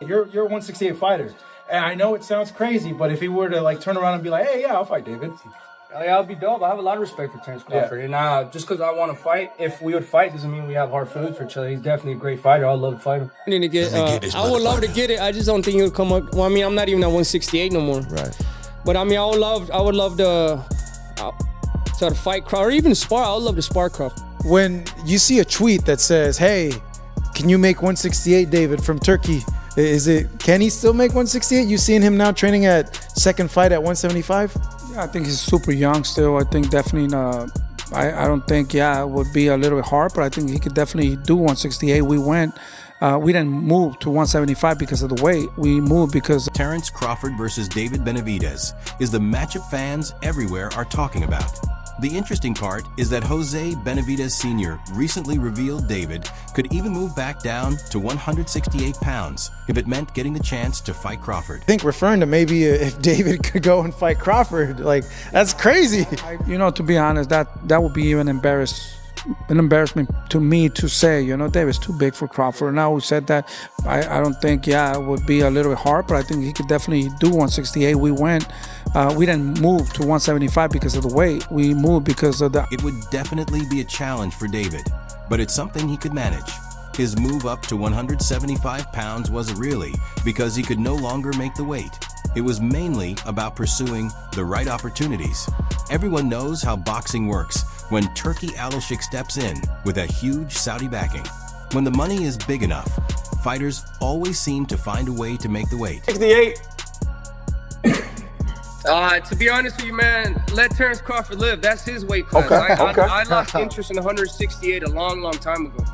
You're a 168 fighter, and I know it sounds crazy, but if he were to like turn around and be like, "Hey, yeah, I'll fight David," yeah, I'd be dope. I have a lot of respect for Terence Crawford, and just because I want to fight, if we would fight, doesn't mean we have hard feelings for each other. He's definitely a great fighter. I'd love to fight him. I need to get. I would love to get it. I just don't think he'll come up. Well, I mean, I'm not even at 168 no more. Right. But I mean, I would love to fight Crawford, or even spar. I would love to spar Crawford. When you see a tweet that says, "Hey, can you make 168, David from Turkey?" Can he still make 168? You seeing him now training at second fight at 175? Yeah, I think he's super young still. I think definitely, I don't think, it would be a little bit hard, but I think he could definitely do 168. We didn't move to 175 because of the weight. We moved because... Terence Crawford versus David Benavidez is the matchup fans everywhere are talking about. The interesting part is that Benavidez Sr. recently revealed David could even move back down to 168 pounds if it meant getting the chance to fight Crawford. I think referring to maybe if David could go and fight Crawford, like, that's crazy. To be honest, that would be even an embarrassment to me to say, David's too big for Crawford. Now we said that, I don't think, it would be a little bit hard, but I think he could definitely do 168. We didn't move to 175 because of the weight. We moved because of the... It would definitely be a challenge for David, but it's something he could manage. His move up to 175 pounds wasn't really because he could no longer make the weight. It was mainly about pursuing the right opportunities. Everyone knows how boxing works when Turki Alalshikh steps in with a huge Saudi backing. When the money is big enough, fighters always seem to find a way to make the weight. 68. To be honest with you, man, let Terence Crawford live. That's his weight class. I lost interest in 168 a long time ago.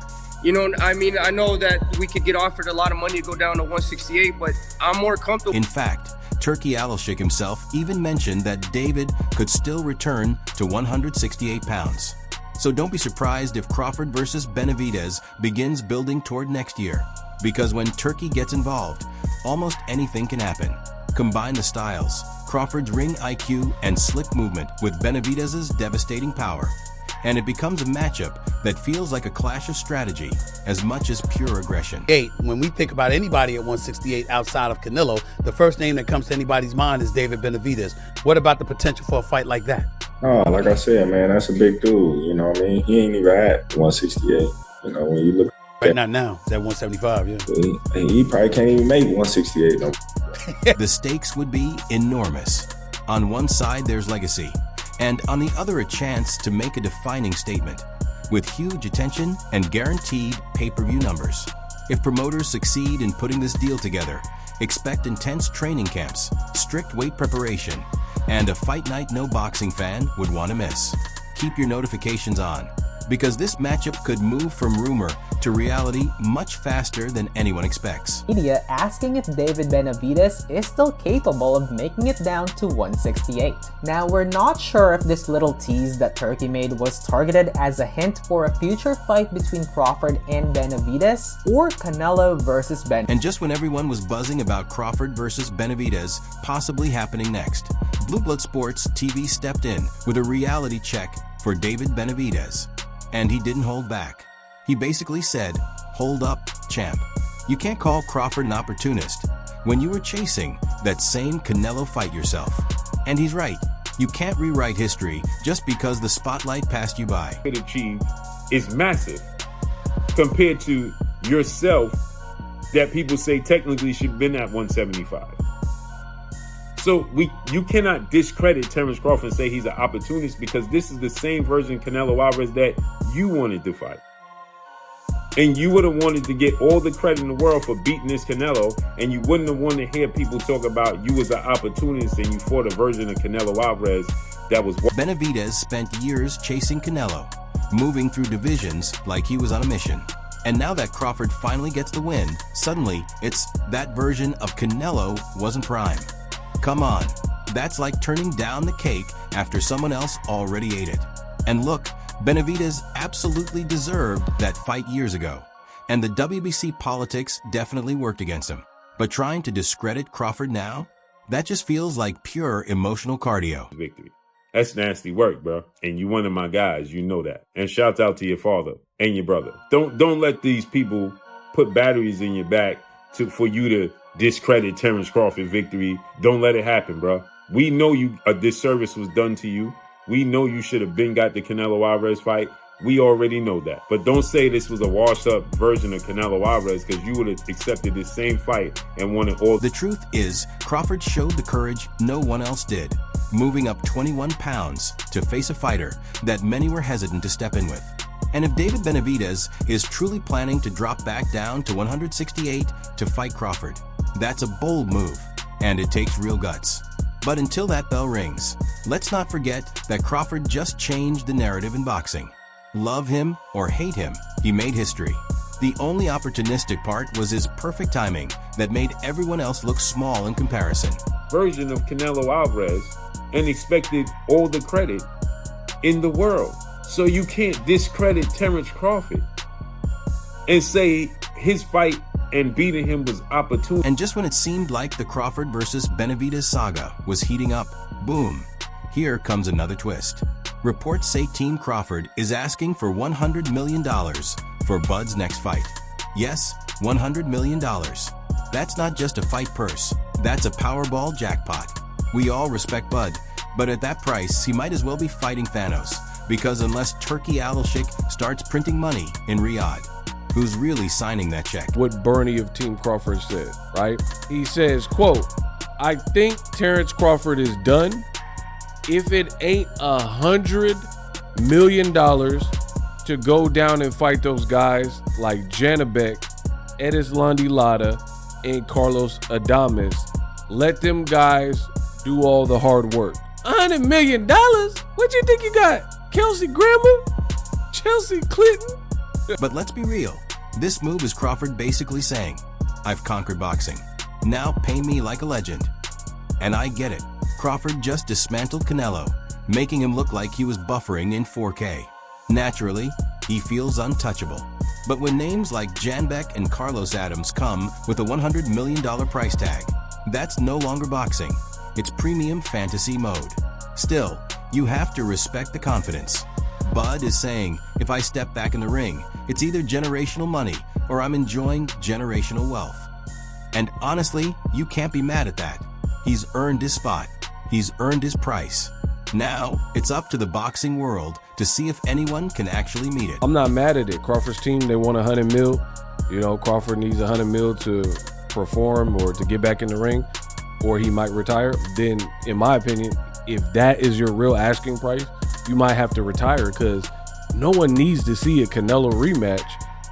I know that we could get offered a lot of money to go down to 168, but I'm more comfortable. In fact, Turki Alalshikh himself even mentioned that David could still return to 168 pounds. So don't be surprised if Crawford versus Benavidez begins building toward next year, because when Turki gets involved, almost anything can happen. Combine the styles, Crawford's ring IQ and slick movement with Benavidez's devastating power, and it becomes a matchup that feels like a clash of strategy as much as pure aggression. When we think about anybody at 168 outside of Canelo, the first name that comes to anybody's mind is David Benavidez. What about the potential for a fight like that? Oh, like I said, man, that's a big dude. You know what I mean? He ain't even at 168. When you look right now, it's at 175, yeah. He probably can't even make 168 no. The stakes would be enormous. On one side, there's legacy, and on the other, a chance to make a defining statement with huge attention and guaranteed pay-per-view numbers. If promoters succeed in putting this deal together, expect intense training camps, strict weight preparation, and a fight night no boxing fan would want to miss. Keep your notifications on, because this matchup could move from rumor to reality much faster than anyone expects. Media asking if David Benavidez is still capable of making it down to 168. Now, we're not sure if this little tease that Turki made was targeted as a hint for a future fight between Crawford and Benavidez, or Canelo versus Ben. And just when everyone was buzzing about Crawford versus Benavidez possibly happening next, Blue Blood Sports TV stepped in with a reality check for David Benavidez. And he didn't hold back. He basically said, "Hold up, champ. You can't call Crawford an opportunist when you were chasing that same Canelo fight yourself." And he's right. You can't rewrite history just because the spotlight passed you by. It achieved is massive compared to yourself that people say technically should have been at 175. So you cannot discredit Terence Crawford and say he's an opportunist, because this is the same version of Canelo Alvarez that you wanted to fight. And you would have wanted to get all the credit in the world for beating this Canelo, and you wouldn't have wanted to hear people talk about you as an opportunist and you fought a version of Canelo Alvarez that was... Benavidez spent years chasing Canelo, moving through divisions like he was on a mission. And now that Crawford finally gets the win, suddenly it's that version of Canelo wasn't prime. Come on, that's like turning down the cake after someone else already ate it. And look, Benavidez absolutely deserved that fight years ago, and the WBC politics definitely worked against him. But trying to discredit Crawford now? That just feels like pure emotional cardio. Victory. That's nasty work, bro. And you one of my guys, you know that. And shouts out to your father and your brother. Don't let these people put batteries in your back for you to discredit Terence Crawford victory. Don't let it happen, bro. We know a disservice was done to you. We know you should have been got the Canelo Alvarez fight. We already know that. But don't say this was a washed-up version of Canelo Alvarez, because you would have accepted this same fight and won it all. The truth is, Crawford showed the courage no one else did, moving up 21 pounds to face a fighter that many were hesitant to step in with. And if David Benavidez is truly planning to drop back down to 168 to fight Crawford, that's a bold move, and it takes real guts. But until that bell rings, let's not forget that Crawford just changed the narrative in boxing. Love him or hate him, he made history. The only opportunistic part was his perfect timing that made everyone else look small in comparison. Version of Canelo Alvarez and expected all the credit in the world. So you can't discredit Terence Crawford and say his fight and beating him was opportune. And just when it seemed like the Crawford versus Benavidez saga was heating up, boom, here comes another twist. Reports say Team Crawford is asking for $100 million for Bud's next fight. Yes, $100 million. That's not just a fight purse, that's a Powerball jackpot. We all respect Bud, but at that price, he might as well be fighting Thanos, because unless Turki Alalshikh starts printing money in Riyadh, who's really signing that check? What Bernie of Team Crawford said, right? He says, quote, "I think Terence Crawford is done. If it ain't $100 million to go down and fight those guys like Janabek, Edislandi Lara, and Carlos Adames, let them guys do all the hard work." $100 million? What you think you got? Kelsey Grammer? Chelsea Clinton? But let's be real. This move is Crawford basically saying, I've conquered boxing. Now pay me like a legend. And I get it. Crawford just dismantled Canelo, making him look like he was buffering in 4K. Naturally, he feels untouchable. But when names like Janbek and Carlos Adams come with a $100 million price tag, that's no longer boxing. It's premium fantasy mode. Still, you have to respect the confidence. Bud is saying, if I step back in the ring, it's either generational money or I'm enjoying generational wealth. And honestly, you can't be mad at that. He's earned his spot. He's earned his price. Now, it's up to the boxing world to see if anyone can actually meet it. I'm not mad at it. Crawford's team, they want $100 million. You know, Crawford needs $100 million to perform or to get back in the ring, or he might retire. Then, in my opinion, if that is your real asking price, you might have to retire, because no one needs to see a Canelo rematch.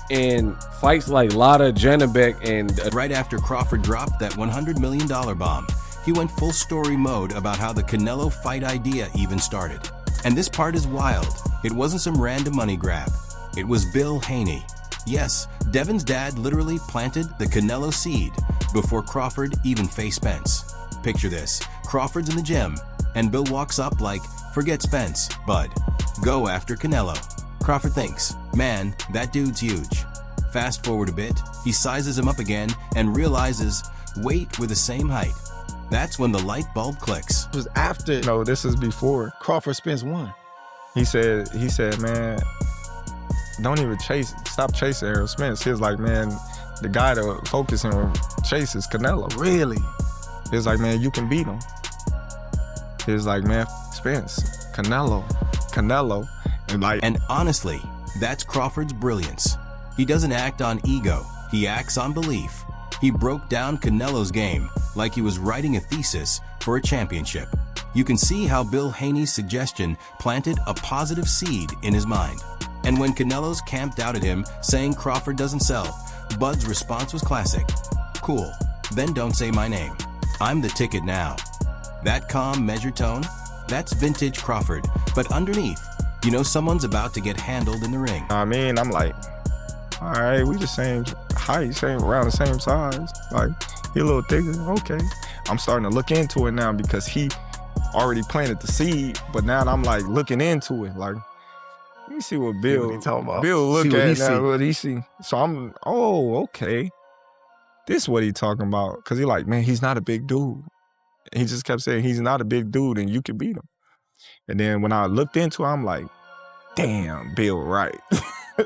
And fights like Lara, Janabek, and right after Crawford dropped that $100 million bomb, he went full story mode about how the Canelo fight idea even started. And this part is wild. It wasn't some random money grab. It was Bill Haney. Yes, Devin's dad literally planted the Canelo seed before Crawford even faced Spence. Picture this, Crawford's in the gym, and Bill walks up like, forget Spence, Bud. Go after Canelo. Crawford thinks, man, that dude's huge. Fast forward a bit, he sizes him up again and realizes, wait, we're the same height. That's when the light bulb clicks. It was after. No, this is before. Crawford Spence won. He said, man, don't even chase, stop chasing Errol Spence. He was like, man, the guy to focus on chase is Canelo. Really? He was like, man, you can beat him. He was like, man, Spence, Canelo. And honestly, that's Crawford's brilliance. He doesn't act on ego, he acts on belief. He broke down Canelo's game like he was writing a thesis for a championship. You can see how Bill Haney's suggestion planted a positive seed in his mind. And when Canelo's camped out at him saying Crawford doesn't sell, Bud's response was classic. Cool, then don't say my name. I'm the ticket now. That calm, measured tone, that's vintage Crawford. But underneath, you know someone's about to get handled in the ring. I mean, I'm like, all right, we the same height, same around the same size. Like, he a little thicker, okay. I'm starting to look into it now because he already planted the seed, but now I'm like looking into it. Like, let me see what Bill talking about. Bill look See at now, what he see. So I'm, oh, okay. This is what he talking about. Cause he like, man, he's not a big dude. He just kept saying he's not a big dude and you can beat him. And then when I looked into it, I'm like, damn, Bill right.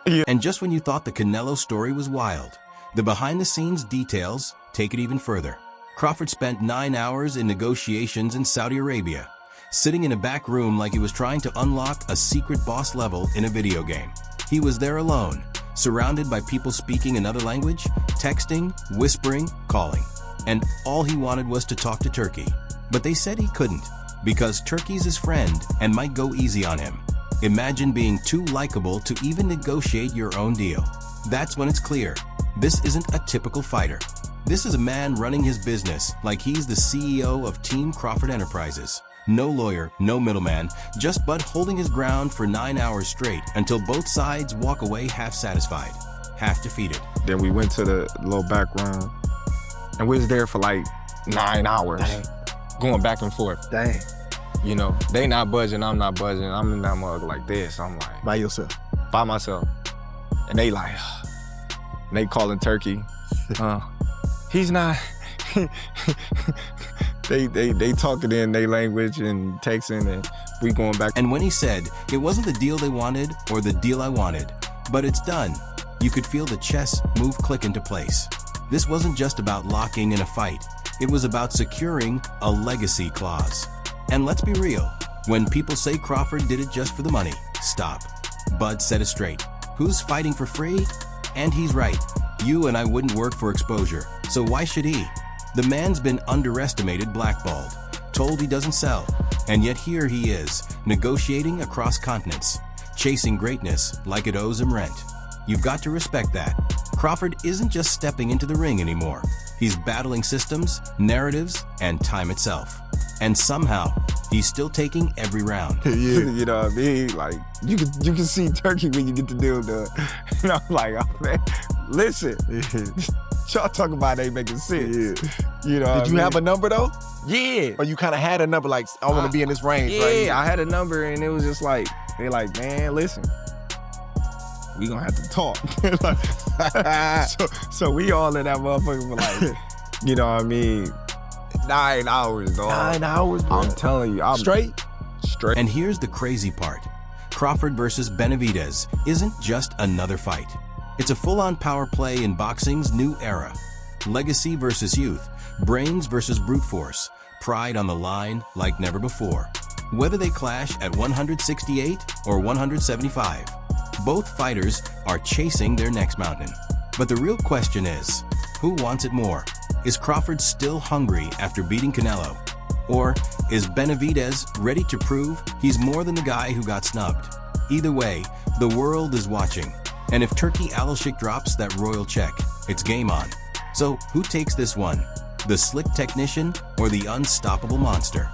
Yeah. And just when you thought the Canelo story was wild, The behind-the-scenes details take it even further. Crawford spent 9 hours in negotiations in Saudi Arabia, sitting in a back room like he was trying to unlock a secret boss level in a video game. He was there alone, surrounded by people speaking another language, texting, whispering, calling. And all he wanted was to talk to Turki. But they said he couldn't, because Turki's his friend and might go easy on him. Imagine being too likable to even negotiate your own deal. That's when it's clear. This isn't a typical fighter. This is a man running his business like he's the CEO of Team Crawford Enterprises. No lawyer, no middleman, just Bud holding his ground for 9 hours straight until both sides walk away half satisfied, half defeated. Then we went to the little back room, and we was there for like 9 hours, going back and forth. Dang. You know, they not budging, I'm not budging. I'm in that mug like this. I'm like, by yourself? By myself. And they like, and they calling Turki. He's not. They talking in their language and texting, and we going back. And when he said, it wasn't the deal they wanted or the deal I wanted, but it's done, you could feel the chess move click into place. This wasn't just about locking in a fight. It was about securing a legacy clause. And let's be real, when people say Crawford did it just for the money, stop. Bud said it straight. Who's fighting for free? And he's right. You and I wouldn't work for exposure, so why should he? The man's been underestimated, blackballed, told he doesn't sell, and yet here he is, negotiating across continents, chasing greatness like it owes him rent. You've got to respect that. Crawford isn't just stepping into the ring anymore. He's battling systems, narratives, and time itself. And somehow, he's still taking every round. Yeah. You know what I mean? Like, you can see Turki when you get the deal done. And I'm like, oh man, listen. Y'all talking about ain't making sense. Yeah. You know Did you have a number though? Yeah. Or you kind of had a number like, I want to be in this range, yeah, right? Yeah, I had a number, and it was just like, they like, man, listen, we gonna have to talk. so we all in that motherfucker for like, you know what I mean, 9 hours, dog. 9 hours, bro. I'm telling you. I'm straight. And here's the crazy part. Crawford versus Benavidez isn't just another fight. It's a full-on power play in boxing's new era. Legacy versus youth, brains versus brute force, pride on the line like never before. Whether they clash at 168 or 175, both fighters are chasing their next mountain. But the real question is, who wants it more? Is Crawford still hungry after beating Canelo? Or is Benavidez ready to prove he's more than the guy who got snubbed? Either way, the world is watching. And if Turki Alalshikh drops that royal check, it's game on. So who takes this one? The slick technician or the unstoppable monster?